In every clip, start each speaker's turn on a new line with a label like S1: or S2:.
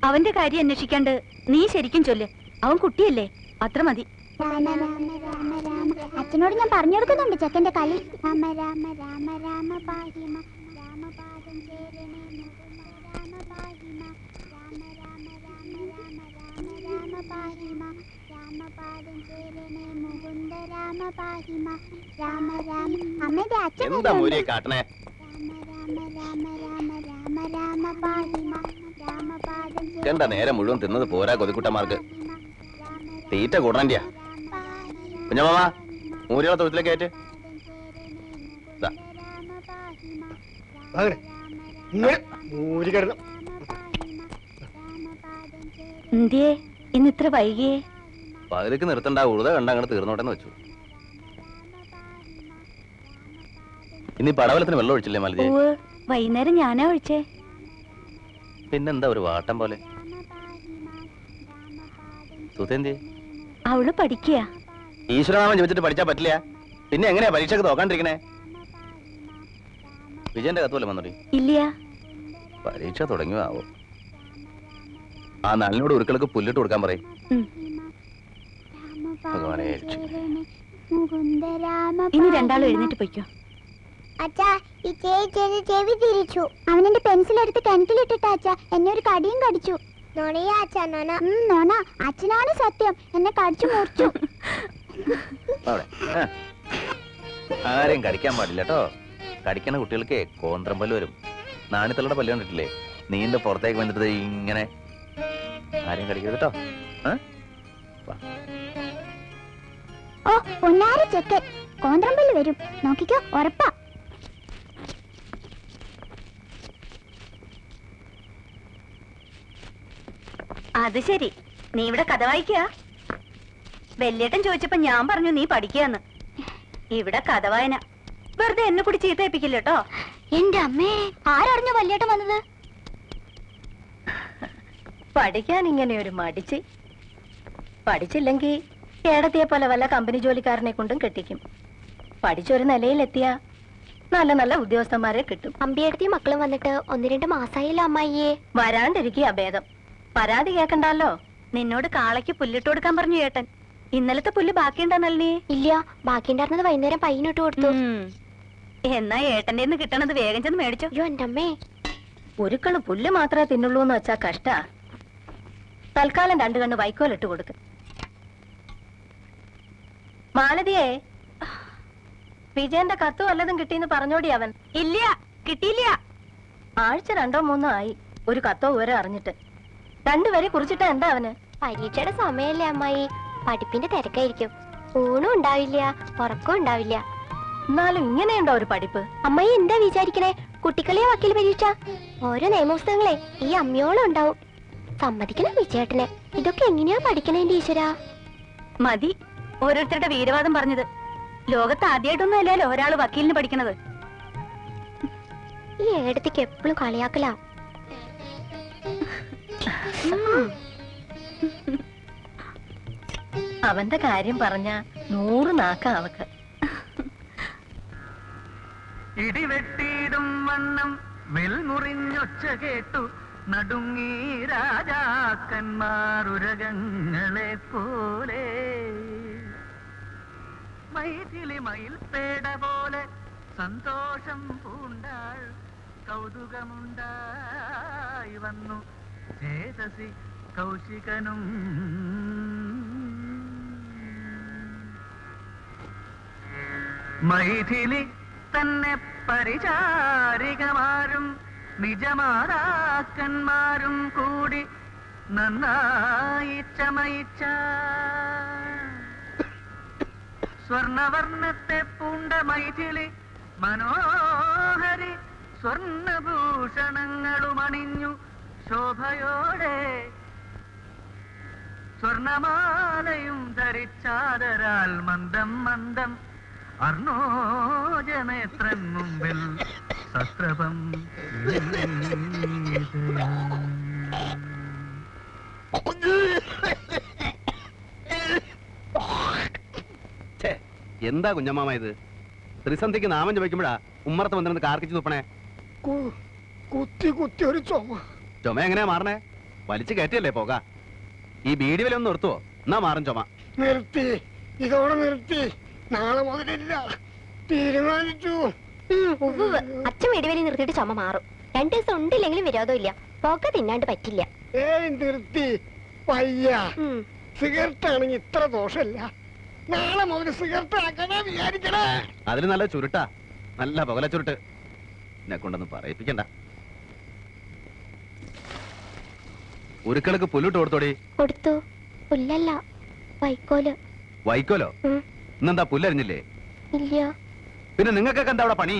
S1: അവന്റെ കാര്യം അന്വേഷിക്കാണ്ട് നീ ശരിക്കും ചൊല്ല്. അവൻ കുട്ടിയല്ലേ, അത്ര മതി.
S2: അച്ഛനോട് ഞാൻ പറഞ്ഞു കൊടുക്കുന്നുണ്ട് ചെക്കന്റെ കളി. രാമ രാമ രാമ രാമ പാഹിമ രാമപാദം ചേരണേ രാമ പാഹിമ രാമ രാമ രാമ രാമ രാമ രാമ പാഹിമ രാമപാദം ചേരണേ മുകുന്ദ രാമ പാഹിമ രാമ രാമ. അമ്മയുടെ അച്ഛൻ രാമ രാമ രാമ രാമ രാമ രാമ പാഹിമ രാമപാദം
S3: കണ്ട നേരം മുഴുവൻ തിന്നത് പോരാ കൊതിക്കുട്ടന്മാർക്ക്. തീറ്റ കൂടണ്ടിയാ കുഞ്ഞമാ, മൂരികളെ തൊഴുത്തിലേക്ക് കയറ്റ്.
S1: എന്തേ ഇന്ന് ഇത്ര വൈകിയേ?
S3: പകുതിക്ക് നിർത്തണ്ട, ഉഴുത കണ്ട അങ്ങനെ തീർന്നോട്ടെന്ന് വെച്ചു. ഇനി പടവലത്തിന് വെള്ളം ഒഴിച്ചില്ലേ മലജി?
S1: വൈകുന്നേരം ഞാനാ ഒഴിച്ചേ.
S3: പിന്നെന്താ ഒരു വാട്ടം പോലെ? സുധേന്തി
S1: അവള് പഠിക്കുക.
S3: ഈശ്വരനാമം ചോദിച്ചിട്ട് പഠിച്ചാ പറ്റില്ല. പിന്നെ എങ്ങനെയാ പരീക്ഷക്ക് നോക്കാണ്ടിരിക്കണേ? വിജയന്റെ കത്തുവല്ലേ വന്നോടി?
S1: ഇല്ല.
S3: പരീക്ഷ തുടങ്ങിയോ ആവോ? ആ നല്ലിനോട് ഉരുക്കൾക്ക് പുല്ലിട്ട് കൊടുക്കാൻ പറയും.
S1: ഇനി രണ്ടാളും എഴുന്നേറ്റ് പോയിക്കോ.
S2: അച്ഛാ, ഈ ചെവി തിരിച്ചു. അവനെന്റെ പെൻസിൽ എടുത്ത് കിണറ്റിലിട്ടിട്ടാ അച്ഛാ. എന്നെ ഒരു കടിയും കടിച്ചു. നോണയാ അച്ഛാ? നോണ. അച്ഛനാണ് സത്യം, എന്നെ കടിച്ചു മുറിച്ചു.
S3: ആരെയും കടിക്കാൻ പാടില്ല കേട്ടോ. കടിക്കണ കുട്ടികൾക്ക് കോന്ത്രം പല്ല് വരും. നാണിത്തളുടെ പല്ല് കണ്ടിട്ടില്ലേ? നീന്റെ പുറത്തേക്ക് വന്നിട്ട് ഇങ്ങനെ. ആരെയും കടിക്കരുത് കേട്ടോ.
S2: ഓ പൊന്നാര ചെക്കൻ, കോന്ത്രം പല്ല് വരും, നോക്കിക്കോ, ഉറപ്പാ.
S1: അത് ശരി, നീ ഇവിടെ കഥ വായിക്കുക. വല്യേട്ടൻ ചോദിച്ചപ്പോ ഞാൻ പറഞ്ഞു നീ പഠിക്കാന്ന്. ഇവിടെ കഥ വായന. വെറുതെ എന്നെ കൂടി ചീത്തയിപ്പിക്കില്ല കേട്ടോ.
S2: എന്റെ അമ്മേ, ആരറിഞ്ഞു വല്യേട്ടൻ വന്നത്?
S4: പഠിക്കാൻ ഇങ്ങനെ ഒരു മടിച്ച്. പഠിച്ചില്ലെങ്കിൽ കേടത്തിയെ പോലെ വല്ല കമ്പനി ജോലിക്കാരനെ കൊണ്ടും കെട്ടിക്കും. പഠിച്ചൊരു നിലയിലെത്തിയ നല്ല നല്ല ഉദ്യോഗസ്ഥന്മാരെ കിട്ടും.
S2: അമ്പിയടുത്തി മക്കളും വന്നിട്ട് 1-2 മാസായില്ല അമ്മായിയെ.
S4: വരാണ്ടിരിക്കുക ഭേദം. പരാതി കേൾക്കണ്ടല്ലോ.
S1: നിന്നോട് കാളയ്ക്ക് പുല്ലിട്ട് കൊടുക്കാൻ പറഞ്ഞു ഏട്ടൻ. ഇന്നലത്തെ പുല്ല് ബാക്കിയുണ്ടെന്നല്ലേ?
S2: ഇല്ല, ബാക്കിയുണ്ടായിരുന്നത് വൈകുന്നേരം പയ്യനിട്ട് കൊടുത്തു.
S1: എന്നാ ഏട്ടന്റെ കിട്ടണത് വേഗം ചെന്ന് മേടിച്ചോ.
S2: അയ്യോ എന്റെ അമ്മേ,
S4: ഒരുക്കള് പുല്ല് മാത്രമേ തിന്നുള്ളൂ എന്ന് വെച്ചാ കഷ്ട. തൽക്കാലം 2 കണ്ണ് വൈക്കോലിട്ട് കൊടുക്ക്. മാലതിയെ, വിജയന്റെ കത്ത് വല്ലതും കിട്ടിയെന്ന് പറഞ്ഞോടി അവൻ.
S1: ഇല്ല, കിട്ടിയില്ല.
S4: ആഴ്ച 2-3 ആയി ഒരു കത്തോ വരെ അറിഞ്ഞിട്ട്. 2 വരെ കുറിച്ചിട്ടാ എന്താ അവന്?
S2: പരീക്ഷയുടെ സമയല്ലേ അമ്മായി, പഠിപ്പിന്റെ തിരക്കായിരിക്കും. ഊണും ഉണ്ടാവില്ല, ഉറക്കം ഉണ്ടാവില്ല.
S4: എന്നാലും ഇങ്ങനെയുണ്ടോ ഒരു പഠിപ്പ്?
S2: അമ്മായി എന്താ വിചാരിക്കണേ? കുട്ടികളെ വക്കീൽ പരീക്ഷ, ഓരോ നിയമപുസ്തകങ്ങളെ ഈ അമ്മയോളം ഉണ്ടാവും. സമ്മതിക്കണം വിജയേട്ടനെ. ഇതൊക്കെ എങ്ങനെയാ പഠിക്കണേ എന്റെ ഈശ്വരാ?
S1: മതി ഓരോരുത്തരുടെ വീരവാദം പറഞ്ഞത്. ലോകത്ത് ആദ്യമായിട്ടൊന്നും അല്ലല്ലോ ഒരാള് വക്കീലിന് പഠിക്കണത്.
S2: ഈ ഏടത്തേക്ക് എപ്പോഴും കളിയാക്കലാ.
S4: അവന്റെ കാര്യം പറഞ്ഞ 100 നാക്ക അവക്ക്.
S5: ഇടിവെട്ടിയിടും വണ്ണം വെൽമുറിഞ്ഞൊച്ച കേട്ടു നടുങ്ങി രാജാക്കന്മാരുരകങ്ങളെ പോലെ. മൈഥിലി മയിൽപേട പോലെ സന്തോഷം പൂണ്ടാൾ കൗതുകമുണ്ടായി വന്നു ചേതസി കൗശികനും. മൈഥിലി തന്നെ പരിചാരികമാരും നിജമാതാക്കന്മാരും കൂടി നന്നായി ചമയിച്ച സ്വർണവർണ്ണത്തെ പൂണ്ട മൈഥിലി മനോഹരി സ്വർണഭൂഷണങ്ങളുമണിഞ്ഞു ശോഭയോടെ സ്വർണമാലയും ധരിച്ചാദരാൽ മന്ദം മന്ദം അർണോജനേത്രൻ മുമ്പിൽ സസ്ത്രപം
S6: എന്താ കുഞ്ഞമ്മാമ ഇത്? ത്രിസന്ധിക്ക് നാമം ജപിക്കുമ്പോഴാ ഉമ്മറത്ത് വന്നിരുന്ന് കാർക്കിച്ചു തുപ്പണേ.
S7: കുത്തി കുത്തി ഒരു ചുമ.
S6: ചുമ എങ്ങനെയാ മാറണേ? വലിച്ചു കയറ്റിയല്ലേ പോക. ഈ ബീഡി വില ഒന്ന് നിർത്തുവോ? എന്നാ മാറും ചുമ.
S7: നിർത്തി, ഇതോടെ നിർത്തി. നാളെ മുതലില്ല, തീരുമാനിച്ചു.
S2: അച്ഛൻ വെടിവലി നിർത്തിയിട്ട് ചുമ മാറും. 2 ദിവസം ഉണ്ടില്ലെങ്കിലും വിരോധമില്ല. പോക്ക തിന്നാണ്ട് പറ്റില്ല.
S7: ഏയ് നിർത്തി, വയ്യ. സിഗരറ്റ് ആണെങ്കിൽ ഇത്ര ദോഷമില്ല. നാളെ മുതൽ സിഗരറ്റ് ആക്കാനാ വിചാരിക്കണേ.
S6: അതിന് നല്ല ചുരുട്ടാ, നല്ല പുകല ചുരുട്ട്. എന്നെ കൊണ്ടൊന്നും പറയിപ്പിക്കണ്ട. ഉരുക്കളക്ക് പുല്ലിട്ട് കൊടുത്തോടി.
S2: കൊടുത്തു. പുല്ലല്ല, വൈക്കോല്.
S6: വൈക്കോലോ? ഇന്നെന്താ പുല്ലരിഞ്ഞില്ലേ?
S2: ഇല്ല.
S6: പിന്നെ നിങ്ങൾക്കൊക്കെ എന്താ അവിടെ പണി?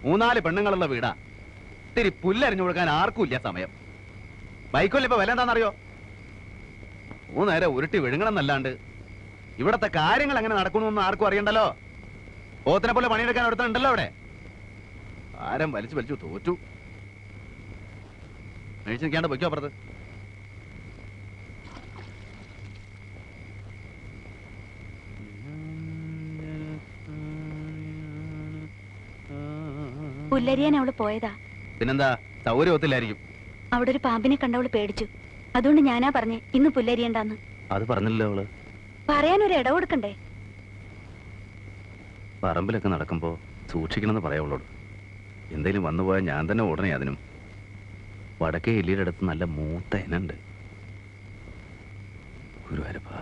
S6: 3-4 പെണ്ണുങ്ങളുള്ള വീടാ. ഇത്തിരി പുല്ലരിഞ്ഞു കൊടുക്കാൻ ആർക്കും ഇല്ല സമയം. വൈക്കോലിന് ഇപ്പൊ വില എന്താണെന്നറിയോ? 3 നേരം ഉരുട്ടി വിഴുങ്ങണമെന്നല്ലാണ്ട് ഇവിടത്തെ കാര്യങ്ങൾ എങ്ങനെ നടക്കണമെന്ന് ആർക്കും അറിയണ്ടല്ലോ. പോത്തിനെ പോലെ പണിയെടുക്കാൻ ഒരുത്തനുണ്ടല്ലോ അവിടെ. ആരം വലിച്ചു വലിച്ചു തോറ്റു. മേടിച്ച് നിൽക്കാണ്ട് പൊയ്ക്കോ അപ്പുറത്ത്.
S1: പുല്ലരിയാൻ അവള് പോയതാ.
S6: പിന്നെന്താ, സൗകര്യം ഒത്തില്ലായിരിക്കും.
S1: അവിടെ ഒരു പാമ്പിനെ കണ്ടവള് പേടിച്ചു. അതുകൊണ്ട് ഞാനാ പറഞ്ഞേ ഇന്ന് പുല്ലരിയണ്ടാന്ന്.
S6: അത് പറഞ്ഞില്ലല്ലോ അവള്.
S1: പറയാനൊരു ഇട കൊടുക്കണ്ടേ?
S6: പറമ്പിലൊക്കെ നടക്കുമ്പോ സൂക്ഷിക്കണമെന്ന് പറയാവളോട്. എന്തേലും വന്നുപോയാൽ ഞാൻ തന്നെ ഉടനെ അതിനും. വടക്കേ എല്ലിയുടെ അടുത്ത് നല്ല മൂത്ത ഇനുണ്ട്. ഗുരുവായൂരപ്പാ.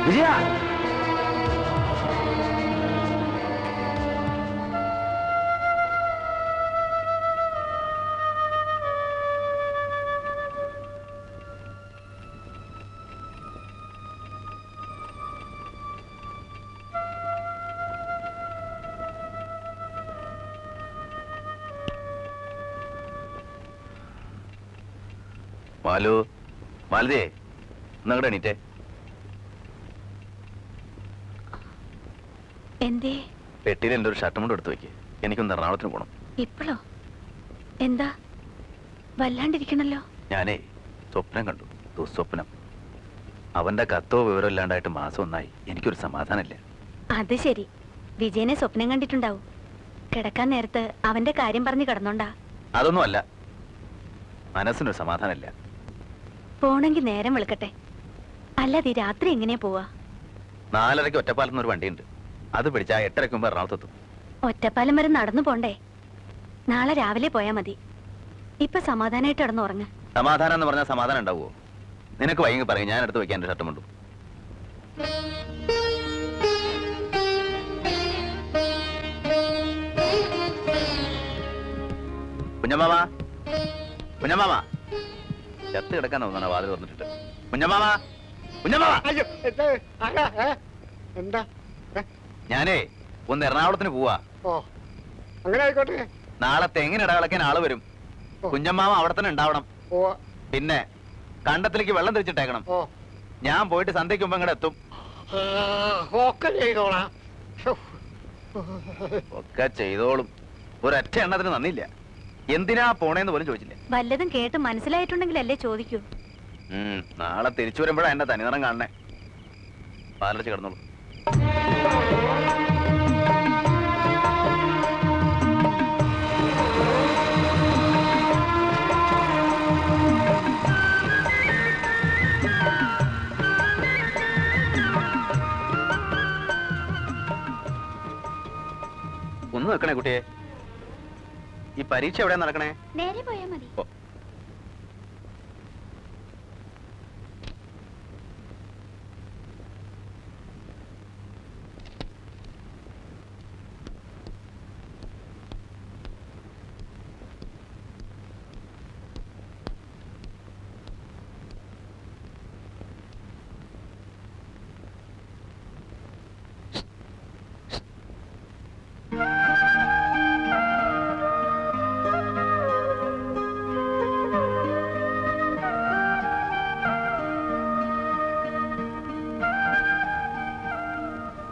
S6: വിജയ,
S3: മാലു, മാലതിയെ ഒന്നങ്ങടെ എണീറ്റേ.
S1: എന്തേ?
S3: പെട്ടിയിൽ എൻ്റെ ഒരു ഷർട്ടും കൊണ്ട് എടുത്തു വെക്ക്. എനിക്കൊന്ന് എറണാകുളത്തിന് പോകണം.
S1: ഇപ്പോഴോ? എന്താ വല്ലാണ്ടിരിക്കണല്ലോ?
S3: ഞാനേ സ്വപ്നം കണ്ടു, ദുസ്വപ്നം. അവന്റെ കത്തോ വിവരം ഇല്ലാണ്ടായിട്ട് മാസം 1 ആയി. എനിക്കൊരു സമാധാനമില്ല.
S1: അത് ശരി, വിജയനെ സ്വപ്നം കണ്ടിട്ടുണ്ടാവും. കിടക്കാൻ നേരത്ത് അവന്റെ കാര്യം പറഞ്ഞ് കിടന്നോണ്ടാ?
S3: അതൊന്നും അല്ല, മനസ്സിനൊരു സമാധാനമില്ല.
S1: പോണെങ്കി നേരം വെളുക്കട്ടെ. അല്ലാതെ രാത്രി എങ്ങനെയാ പോവാ?
S3: 4:30 ഒറ്റപ്പാലത്തുനിന്ന് ഒരു വണ്ടിയുണ്ട്. അത് പിടിച്ചാ 8:30 മുമ്പ് എറണാകുളത്തെത്തും.
S1: ഒറ്റപ്പാലം വരെ നടന്നു പോണ്ടേ? നാളെ രാവിലെ പോയാ മതി. ഇപ്പൊ സമാധാനായിട്ട് കിടന്നു ഉറങ്ങ.
S3: സമാധാനം എന്ന് പറഞ്ഞാൽ സമാധാനം ഉണ്ടാവുമോ? നിനക്ക് വൈകി പറയും, ഞാൻ എടുത്ത് വെക്കാൻ എൻ്റെ ഷർട്ടും കൊണ്ടു. കുഞ്ഞമ്മാമ, കുഞ്ഞമ്മാമ, ചത്ത് കിടക്കാൻ തോന്നണ വാതിൽ വന്നിട്ട്. കുഞ്ഞമ്മാമ, കുഞ്ഞമ്മാമ.
S7: അയ്യോ, എന്താ?
S3: ഞാനേ ഒന്ന് എറണാകുളത്തിന് പോവാ.
S7: ഓ, അങ്ങനെ ആയിക്കോട്ടെ.
S3: നാളെ തെങ്ങിന് ഇടകളക്കാൻ ആള് വരും. കുഞ്ഞമ്മാമ അവിടെ തന്നെ ഉണ്ടാവണം.
S7: ഓ,
S3: പിന്നെ കണ്ടത്തിലേക്ക് വെള്ളം തിരിച്ചിട്ടേക്കണം.
S7: ഓ,
S3: ഞാൻ പോയിട്ട് സന്ധ്യയ്ക്ക് മുമ്പ് ഇങ്ങോട്ട് എത്തും.
S7: ഒക്കെ ചെയ്തോളാം.
S3: ഒക്കെ ചെയ്തോളും. ഒരൊറ്റ എണ്ണത്തിന് നന്ദിയില്ല. എന്തിനാ പോണേന്ന് പോലും ചോദിച്ചില്ല.
S1: വല്ലതും കേട്ട് മനസ്സിലായിട്ടുണ്ടെങ്കിലല്ലേ ചോദിക്കൂ.
S3: നാളെ തിരിച്ചു വരുമ്പോഴാ എന്റെ തനിനിറം കാണണേ. പാലടച്ച് കിടന്നോളൂ. ഒന്ന് നിൽക്കണേ കുട്ടിയെ. ഈ പരീക്ഷ എവിടെയാ നടക്കണേ?
S2: നേരെ പോയാ മതി.
S3: ഓ.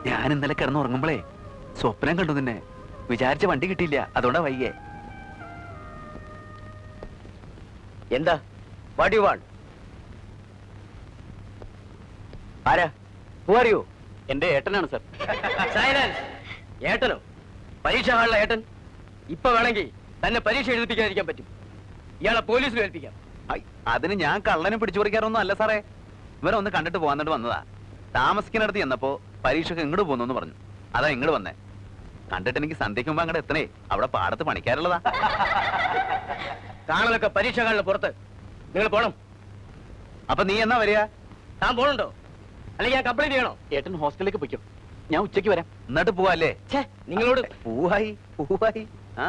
S3: ഞാൻ ഇന്നലെ കിടന്നുറങ്ങുമ്പോഴേ സ്വപ്നം കണ്ടു നിന്നെ. വിചാരിച്ച വണ്ടി കിട്ടിയില്ല, അതുകൊണ്ടാ വൈകിയേ.
S8: എന്താ വാട്ട് യു വാണ്ട്? ആരാ? Who are you?
S3: എന്റെ ഏട്ടനാണ് സർ.
S8: സൈലൻസ്. ഏട്ടനോ? പരീക്ഷ ഹാളിലെ ഏട്ടൻ? ഇപ്പൊ വേണമെങ്കിൽ തന്നെ പരീക്ഷ എഴുതിപ്പിക്കാതിരിക്കാൻ പറ്റും. ഇയാളെ പോലീസിൽ ഏൽപ്പിക്കാം.
S3: അതിന് ഞാൻ കള്ളനെ പിടിച്ചു പറിക്കാറൊന്നും അല്ല സാറേ. ഇവരെ ഒന്ന് കണ്ടിട്ട് പോകാന്നിട്ട് വന്നതാ. താമസിക്കുന്നിടത്ത് ചെന്നപ്പോ പരീക്ഷക്ക് ഇങ്ങോട്ട് പോകുന്നു പറഞ്ഞു. അതാ ഇങ്ങോട്ട് വന്നേ. കണ്ടിട്ട് എനിക്ക് സന്ധ്യയ്ക്ക് മുമ്പ് അങ്ങോട്ട് എത്തണേ. അവിടെ പാടത്ത് പണിക്കാറുള്ളതാ.
S8: കാണലൊക്കെ പരീക്ഷ ഹാളിന് പുറത്ത്. നിങ്ങൾ പോണം.
S3: അപ്പൊ നീ എന്നാ വരിക?
S8: താൻ പോണുണ്ടോ? അല്ലെങ്കിൽ ഞാൻ കംപ്ലൈന്റ് ചെയ്യണോ?
S3: ഏട്ടൻ ഹോസ്റ്റലിലേക്ക് പൊയ്ക്കും, ഞാൻ ഉച്ചയ്ക്ക് വരാം. എന്നിട്ട് പോവാല്ലേ?
S8: നിങ്ങളോട്
S3: പൂവായി. ആ